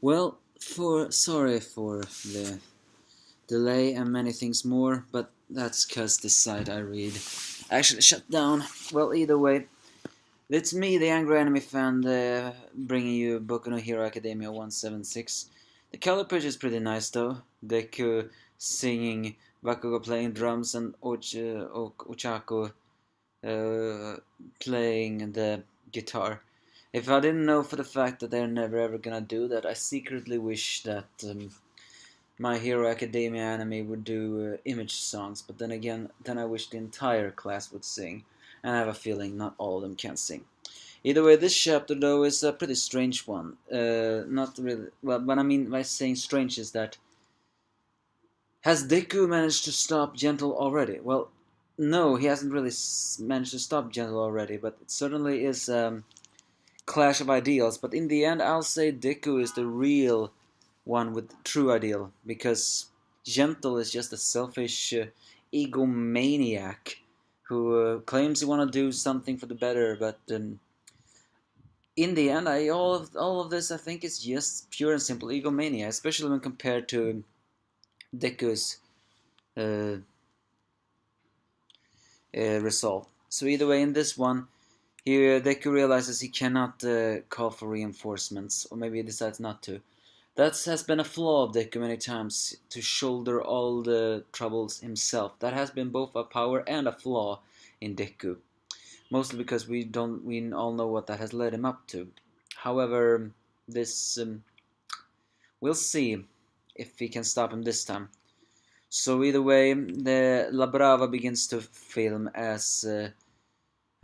Well, sorry for the delay and many things more, but that's cause the site I read actually shut down. Well, either way, it's me, the angry anime fan, bringing you Boku no Hero Academia 176. The color picture is pretty nice though. Deku singing, Bakugo playing drums, and Ochako playing the guitar. If I didn't know for the fact that they're never ever gonna do that, I secretly wish that My Hero Academia anime would do image songs, but then again, then I wish the entire class would sing, and I have a feeling not all of them can sing. Either way, this chapter though is a pretty strange one. Not really. Well, what I mean by saying strange is that has Deku managed to stop Gentle already? Well, no, he hasn't really managed to stop Gentle already, but it certainly is clash of ideals. But in the end, I'll say Deku is the real one with true ideal, because Gentle is just a selfish egomaniac who claims he want to do something for the better, but in the end, all of this I think is just pure and simple egomania, especially when compared to Deku's uh, resolve. So either way, in this one, here Deku realizes he cannot call for reinforcements, or maybe he decides not to. That has been a flaw of Deku many times, to shoulder all the troubles himself. That has been both a power and a flaw in Deku. Mostly because we all know what that has led him up to. However, this we'll see if he can stop him this time. So either way, the La Brava begins to film as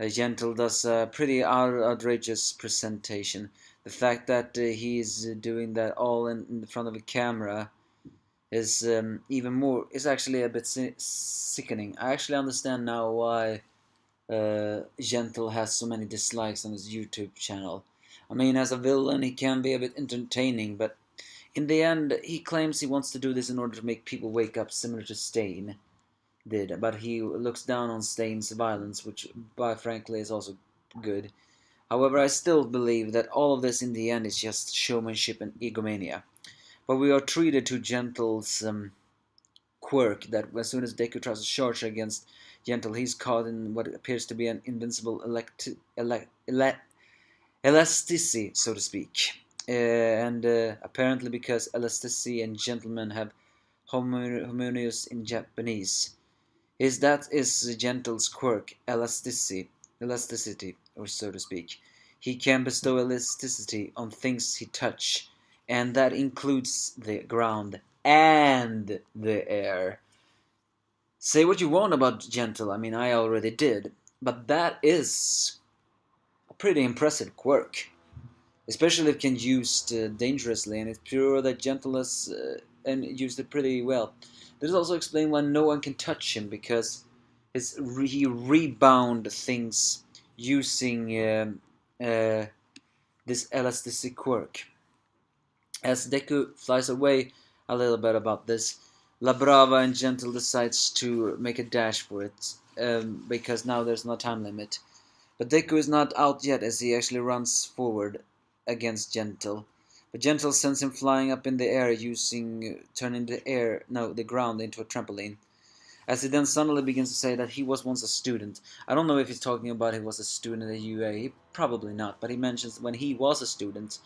Gentle does a pretty outrageous presentation. The fact that he's doing that all in front of a camera is is actually a bit sickening. I actually understand now why Gentle has so many dislikes on his YouTube channel. I mean, as a villain, he can be a bit entertaining, but in the end, he claims he wants to do this in order to make people wake up, similar to Stain did. But he looks down on Stain's violence, which, by frankly, is also good. However, I still believe that all of this in the end is just showmanship and egomania. But we are treated to Gentle's quirk that as soon as Deku tries to charge against Gentle, he's caught in what appears to be an invincible elasticity, so to speak. And apparently because elasticity and gentleman have harmonious in Japanese. That is Gentle's quirk, elasticity, or so to speak. He can bestow elasticity on things he touch, and that includes the ground and the air. Say what you want about Gentle, I mean, I already did, but that is a pretty impressive quirk. Especially if it can used dangerously, and it's pure that Gentleness and used it pretty well. This also explains why no one can touch him, because he rebound things using this elastic quirk. As Deku flies away a little bit about this, La Brava and Gentle decides to make a dash for it, because now there's no time limit. But Deku is not out yet, as he actually runs forward against Gentle. But Gentle sends him flying up in the air, turning the ground into a trampoline. As he then suddenly begins to say that he was once a student. I don't know if he's talking about he was a student at UA, probably not, but he mentions when he was a student,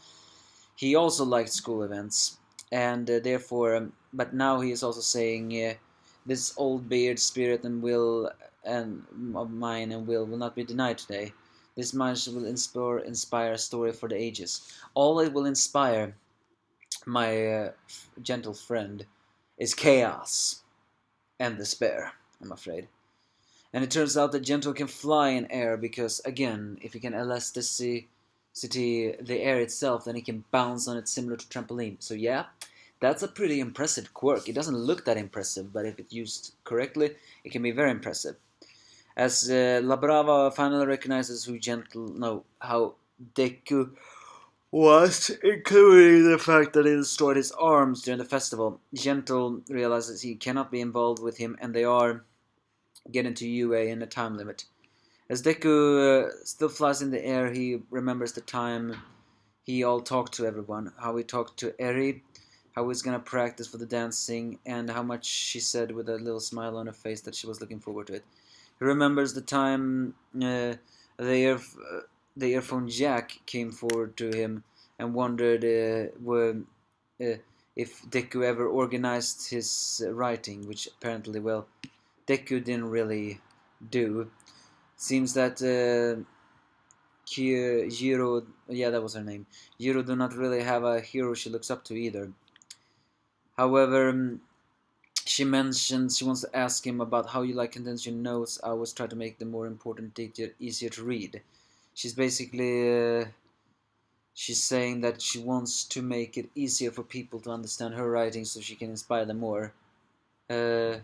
he also liked school events, and therefore, but now he is also saying, this old beard, spirit, and will and of mine and will not be denied today. This match will inspire a story for the ages. All it will inspire, my gentle friend, is chaos and despair, I'm afraid. And it turns out that Gentle can fly in air because, again, if he can elasticity the air itself, then he can bounce on it similar to trampoline. So yeah, that's a pretty impressive quirk. It doesn't look that impressive, but if it's used correctly, it can be very impressive. As La Brava finally recognizes how Deku was, including the fact that he destroyed his arms during the festival, Gentle realizes he cannot be involved with him, and they are getting to UA in a time limit. As Deku still flies in the air, he remembers the time he all talked to everyone. How he talked to Eri, how he was gonna practice for the dancing, and how much she said with a little smile on her face that she was looking forward to it. He remembers the time the earphone Jack came forward to him and wondered if Deku ever organized his writing, which apparently, well, Deku didn't really do. Seems that Jiro, yeah, that was her name. Jiro do not really have a hero she looks up to either. However, she mentions she wants to ask him about how you like condense your notes. I always try to make the more important detail easier to read. She's basically she's saying that she wants to make it easier for people to understand her writing so she can inspire them more. Uh,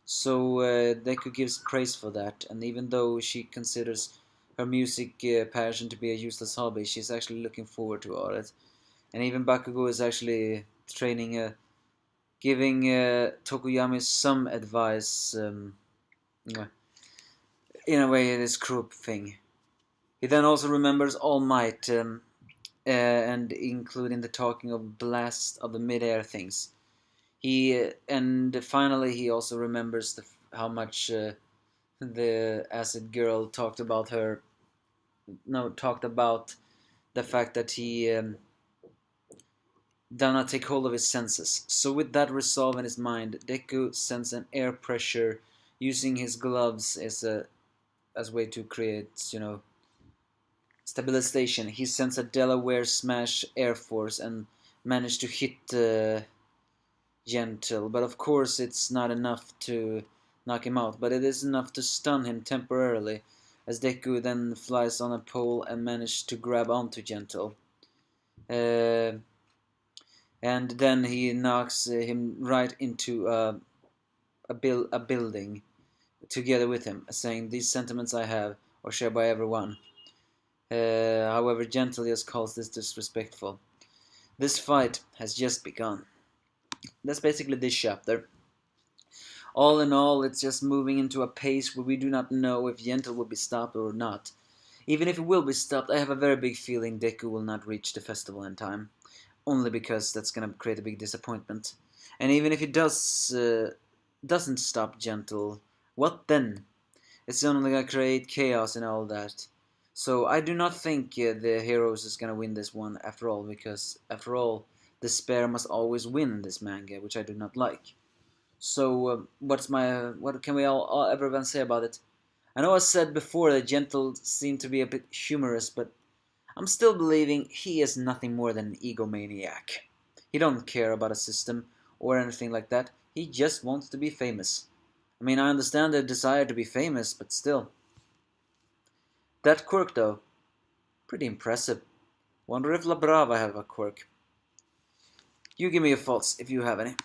Deku gives praise for that, and even though she considers her music passion to be a useless hobby, she's actually looking forward to all it. And even Bakugo is actually training, giving Tokuyami some advice. In a way, this group thing. He then also remembers All Might, and including the talking of blast of the midair things. And finally he also remembers how much the acid girl talked about her. No, talked about the fact that he did not take hold of his senses. So with that resolve in his mind, Deku sends an air pressure using his gloves as way to create, stabilization. He sends a Delaware Smash Air Force and managed to hit Gentle, but of course it's not enough to knock him out, but it is enough to stun him temporarily, as Deku then flies on a pole and manages to grab onto Gentle. Uh, and then he knocks him right into a building together with him, saying, "These sentiments I have are shared by everyone." However, Gentle just calls this disrespectful. This fight has just begun. That's basically this chapter. All in all, it's just moving into a pace where we do not know if Yentl will be stopped or not. Even if it will be stopped, I have a very big feeling Deku will not reach the festival in time. Only because that's gonna create a big disappointment. And even if he doesn't stop Gentle, what then? It's only gonna create chaos and all that. So I do not think the Heroes is gonna win this one after all, because after all, despair must always win in this manga, which I do not like. So what can we all everyone say about it? I know I said before that Gentle seemed to be a bit humorous, but I'm still believing he is nothing more than an egomaniac. He don't care about a system or anything like that. He just wants to be famous. I mean, I understand the desire to be famous, but still. That quirk, though, pretty impressive. Wonder if La Brava have a quirk. You give me your thoughts if you have any.